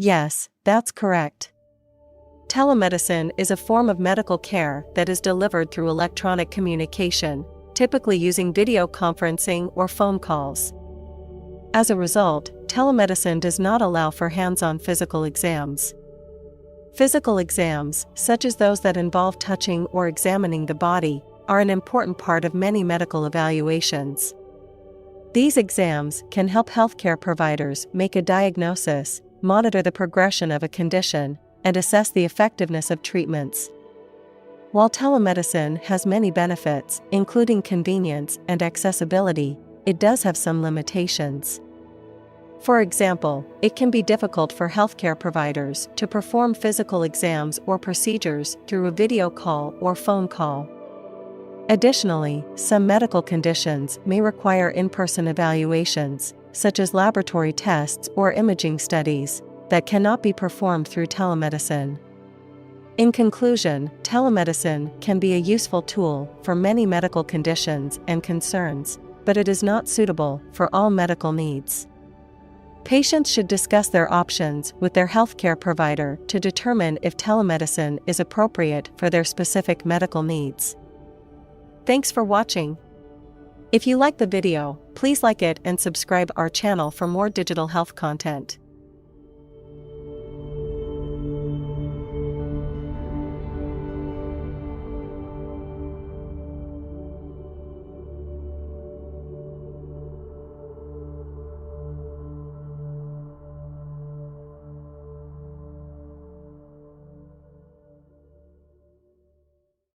Yes, that's correct. Telemedicine is a form of medical care that is delivered through electronic communication, typically using video conferencing or phone calls. As a result, telemedicine does not allow for hands-on physical exams. Physical exams, such as those that involve touching or examining the body, are an important part of many medical evaluations. These exams can help healthcare providers make a diagnosis, monitor the progression of a condition, and assess the effectiveness of treatments. While telemedicine has many benefits, including convenience and accessibility, it does have some limitations. For example, it can be difficult for healthcare providers to perform physical exams or procedures through a video call or phone call. Additionally, some medical conditions may require in-person evaluations, such as laboratory tests or imaging studies, that cannot be performed through telemedicine. In conclusion, telemedicine can be a useful tool for many medical conditions and concerns, but it is not suitable for all medical needs. Patients should discuss their options with their healthcare provider to determine if telemedicine is appropriate for their specific medical needs. Thanks for watching. If you like the video, please like it and subscribe our channel for more digital health content.